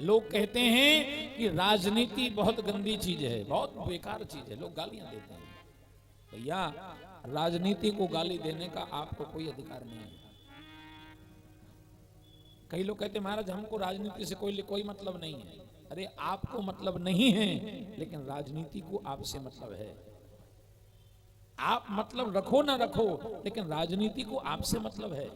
लोग कहते हैं कि राजनीति बहुत गंदी चीज है, बहुत बेकार चीज है, लोग गालियां देते हैं। भैया राजनीति को गाली देने का आपको कोई अधिकार नहीं है। कई लोग कहते हैं महाराज हमको राजनीति से कोई मतलब नहीं है। अरे आपको मतलब नहीं है, लेकिन राजनीति को आपसे मतलब है। आप मतलब रखो ना रखो, लेकिन राजनीति को आपसे मतलब है।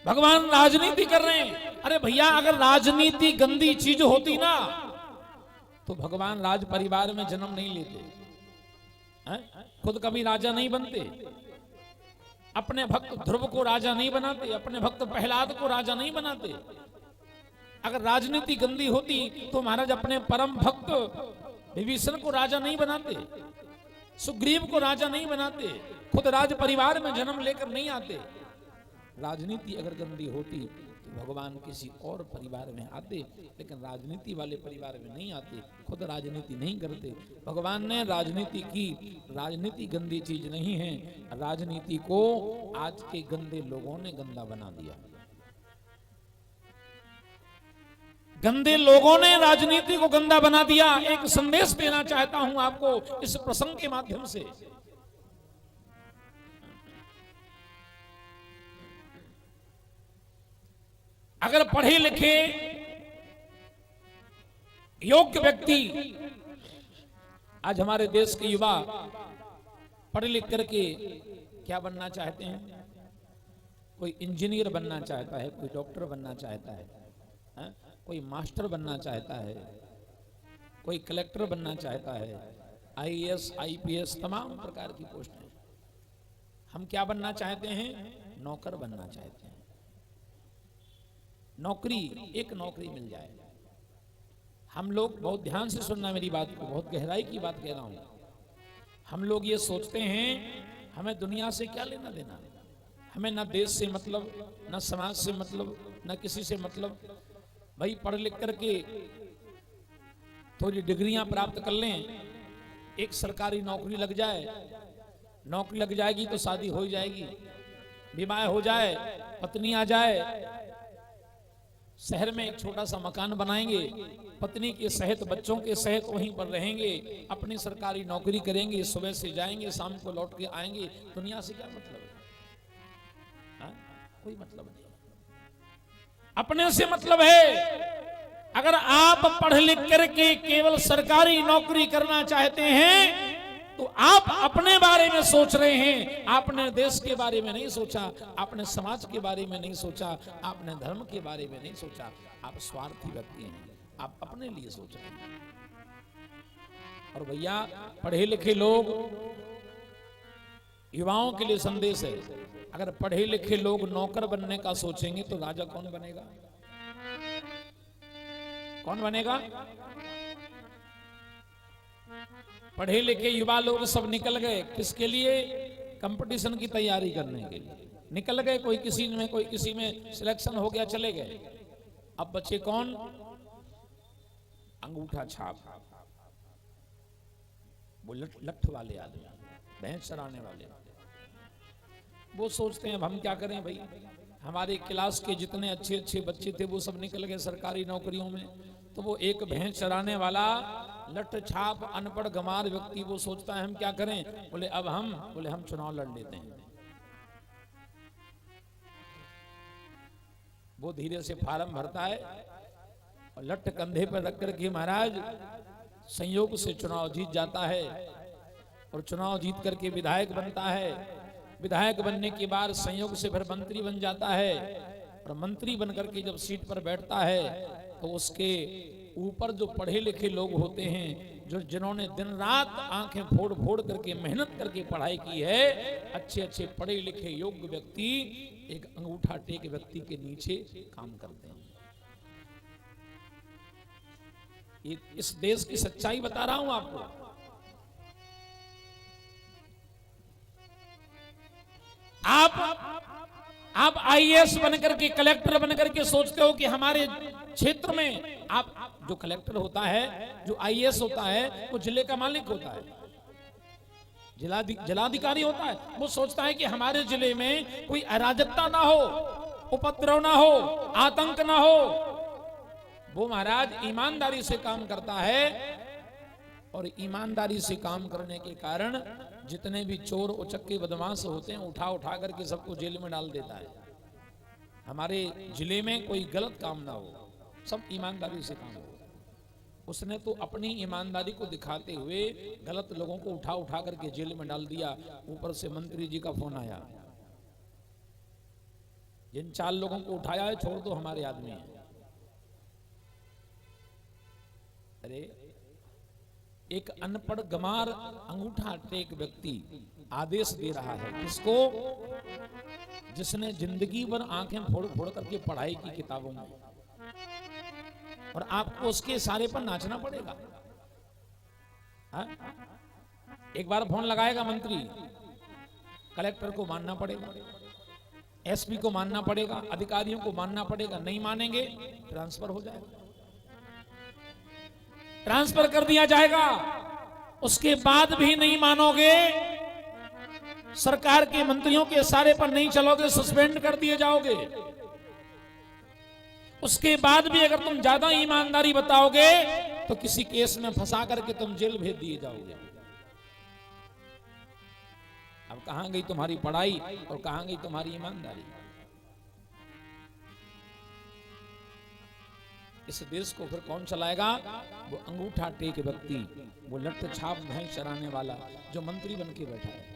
भगवान राजनीति कर रहे हैं। अरे भैया अगर राजनीति गंदी चीज होती ना तो भगवान राज परिवार में जन्म नहीं लेते हैं? खुद कभी राजा नहीं बनते, अपने भक्त ध्रुव को राजा नहीं बनाते, अपने भक्त प्रहलाद को राजा नहीं बनाते। अगर राजनीति गंदी होती तो महाराज अपने परम भक्त विभीषण को राजा नहीं बनाते, सुग्रीव को राजा नहीं बनाते, खुद राज परिवार में जन्म लेकर नहीं आते। राजनीति अगर गंदी होती तो भगवान किसी और परिवार में आते, लेकिन राजनीति वाले परिवार में नहीं आते, खुद राजनीति नहीं करते। भगवान ने राजनीति की। राजनीति गंदी चीज नहीं है, राजनीति को आज के गंदे लोगों ने गंदा बना दिया। गंदे लोगों ने राजनीति को गंदा बना दिया। एक संदेश देना चाहता हूं आपको इस प्रसंग के माध्यम से। अगर पढ़े लिखे योग्य व्यक्ति, आज हमारे देश के युवा पढ़ लिख करके क्या बनना चाहते हैं? कोई इंजीनियर बनना चाहता है, कोई डॉक्टर बनना चाहता है, कोई मास्टर बनना चाहता है, कोई कलेक्टर बनना चाहता है, आईएएस आईपीएस तमाम प्रकार की पोस्ट है। हम क्या बनना चाहते हैं? नौकर बनना चाहते हैं। नौकरी, एक नौकरी मिल जाए। हम लोग, बहुत ध्यान से सुनना मेरी बात को, बहुत गहराई की बात कह रहा हूं। हम लोग ये सोचते हैं हमें दुनिया से क्या लेना देना, हमें ना देश से मतलब, ना समाज से मतलब, ना किसी से मतलब। भाई पढ़ लिख करके थोड़ी डिग्रियां प्राप्त कर लें, एक सरकारी नौकरी लग जाए, नौकरी लग जाएगी तो शादी हो जाएगी, विवाह हो जाए, पत्नी आ जाए, शहर में एक छोटा सा मकान बनाएंगे, पत्नी के सहित बच्चों के सहित वहीं पर रहेंगे, अपनी सरकारी नौकरी करेंगे, सुबह से जाएंगे शाम को लौट के आएंगे। दुनिया से क्या मतलब है? कोई मतलब नहीं। अपने से मतलब है। अगर आप पढ़ लिख करके केवल सरकारी नौकरी करना चाहते हैं तो आप अपने बारे में सोच रहे हैं, आपने देश के बारे में नहीं सोचा, आपने समाज के बारे में नहीं सोचा, आपने धर्म के बारे में नहीं सोचा। आप स्वार्थी व्यक्ति हैं, आप अपने लिए सोच रहे हैं। और भैया पढ़े लिखे लोग, युवाओं के लिए संदेश है, अगर पढ़े लिखे लोग नौकर बनने का सोचेंगे तो राजा कौन बनेगा? कौन बनेगा? पढ़े लिखे युवा लोग सब निकल गए, किसके लिए? कंपटीशन की तैयारी करने के लिए निकल गए। कोई किसी में सिलेक्शन हो गया, चले गए। अब बचे कौन? अंगूठा छाप, वो लठ वाले आदमी, भैंस चराने वाले। वो सोचते हैं अब हम क्या करें भाई, हमारे क्लास के जितने अच्छे अच्छे बच्चे थे वो सब निकल गए सरकारी नौकरियों में, तो वो एक भैंस चराने वाला लठ छाप अनपढ़ गंवार व्यक्ति वो सोचता है हम क्या करें? बोले हम चुनाव लड़ लेते हैं। वो धीरे से फार्म भरता है और लठ कंधे पर रख करके महाराज संयोग से चुनाव जीत जाता है, और चुनाव जीत करके विधायक बनता है। विधायक बनने के बाद संयोग से फिर मंत्री बन जाता है, और मंत्री बनकर के जब सीट पर बैठता है तो उसके ऊपर जो पढ़े लिखे लोग होते हैं, जो जिन्होंने दिन रात आंखें फोड़ फोड़ करके मेहनत करके पढ़ाई की है, अच्छे अच्छे पढ़े लिखे योग्य व्यक्ति एक अंगूठा टेक व्यक्ति के नीचे काम करते हैं। ये इस देश की सच्चाई बता रहा हूं आपको। आप आईएएस बनकर के, कलेक्टर बनकर के सोचते हो कि हमारे क्षेत्र में, आप जो कलेक्टर होता है, जो आईएएस होता है, वो जिले का मालिक होता है, जिलाधिकारी होता है। वो सोचता है कि हमारे जिले में कोई अराजकता ना हो, उपद्रव ना हो, आतंक ना हो। वो महाराज ईमानदारी से काम करता है और ईमानदारी से काम करने के कारण जितने भी चोर उचक्के बदमाश होते हैं उठा उठा करके सबको जेल में डाल देता है। हमारे जिले में कोई गलत काम ना हो, सब ईमानदारी से काम हो। उसने तो अपनी ईमानदारी को दिखाते हुए गलत लोगों को उठा उठा करके जेल में डाल दिया। ऊपर से मंत्री जी का फोन आया, जिन 4 लोगों को उठाया है छोड़ दो, हमारे आदमी हैं। अरे एक अनपढ़ गमार अंगूठा टेक व्यक्ति आदेश दे रहा है, किसको? जिसने जिंदगी भर आंखें फोड़ फोड़ करके पढ़ाई की किताबों में, और आपको उसके इशारे पर नाचना पड़ेगा। हा? एक बार फोन लगाएगा मंत्री, कलेक्टर को मानना पड़ेगा, एसपी को मानना पड़ेगा, अधिकारियों को मानना पड़ेगा। नहीं मानेंगे ट्रांसफर हो जाएगा, ट्रांसफर कर दिया जाएगा। उसके बाद भी नहीं मानोगे, सरकार के मंत्रियों के इशारे पर नहीं चलोगे, सस्पेंड कर दिए जाओगे। उसके बाद भी अगर तुम ज्यादा ईमानदारी बताओगे तो किसी केस में फंसा करके तुम जेल भेज दिए जाओगे। अब कहां गई तुम्हारी पढ़ाई और कहां गई तुम्हारी ईमानदारी? इस देश को फिर कौन चलाएगा? वो अंगूठा टेक व्यक्ति, वो लट छाप भैंस चराने वाला जो मंत्री बन के बैठा है।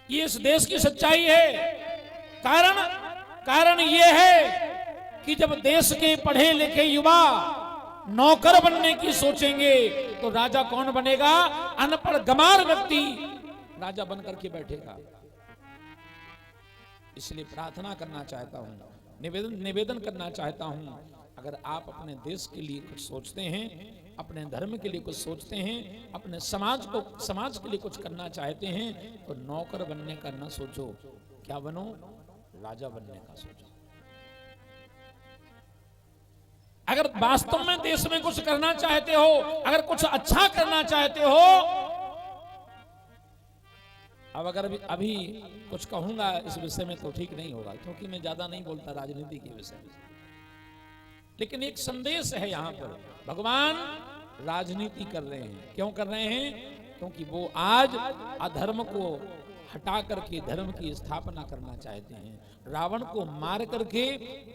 ये इस देश की सच्चाई है। कारण ये है कि जब देश के पढ़े लिखे युवा नौकर बनने की सोचेंगे तो राजा कौन बनेगा? अनपढ़ गमार व्यक्ति राजा बनकर के बैठेगा। इसलिए प्रार्थना करना चाहता हूं, निवेदन करना चाहता हूं, अगर आप अपने देश के लिए कुछ सोचते हैं, अपने धर्म के लिए कुछ सोचते हैं, अपने समाज के लिए कुछ करना चाहते हैं, तो नौकर बनने का ना सोचो। क्या बनो? राजा बनने का सोचो। अगर वास्तव में देश में कुछ करना चाहते हो, अगर कुछ अच्छा करना चाहते हो, अब अगर अभी कुछ कहूंगा इस विषय में तो ठीक नहीं होगा, क्योंकि मैं ज्यादा नहीं बोलता राजनीति के विषय में। लेकिन एक संदेश है यहां पर, भगवान राजनीति कर रहे हैं। क्यों कर रहे हैं? क्योंकि वो आज अधर्म को हटा करके धर्म की स्थापना करना चाहते हैं। रावण को मार करके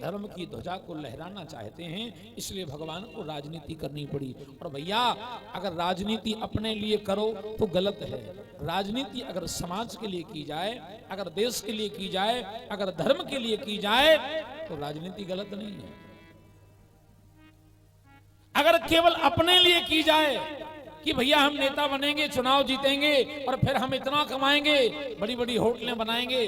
धर्म की ध्वजा को लहराना चाहते हैं। इसलिए भगवान को राजनीति करनी पड़ी। और भैया, अगर राजनीति अपने लिए करो तो गलत है। राजनीति अगर समाज के लिए की जाए, अगर देश के लिए की जाए, अगर धर्म के लिए की जाए तो राजनीति गलत नहीं है। अगर केवल अपने लिए की जाए कि भैया हम नेता बनेंगे, चुनाव जीतेंगे और फिर हम इतना कमाएंगे, बड़ी बड़ी होटलें बनाएंगे,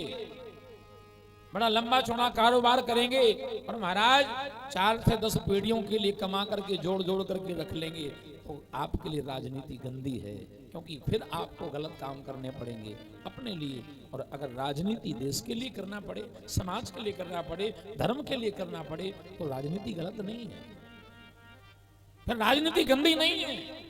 बड़ा लंबा चौड़ा कारोबार करेंगे और महाराज 4 से 10 पीढ़ियों के लिए कमा करके जोड़ जोड़ करके रख लेंगे, तो आपके लिए राजनीति गंदी है। क्योंकि फिर आपको गलत काम करने पड़ेंगे अपने लिए। और अगर राजनीति देश के लिए करना पड़े, समाज के लिए करना पड़े, धर्म के लिए करना पड़े, तो राजनीति गलत नहीं है, फिर राजनीति गंदी नहीं है।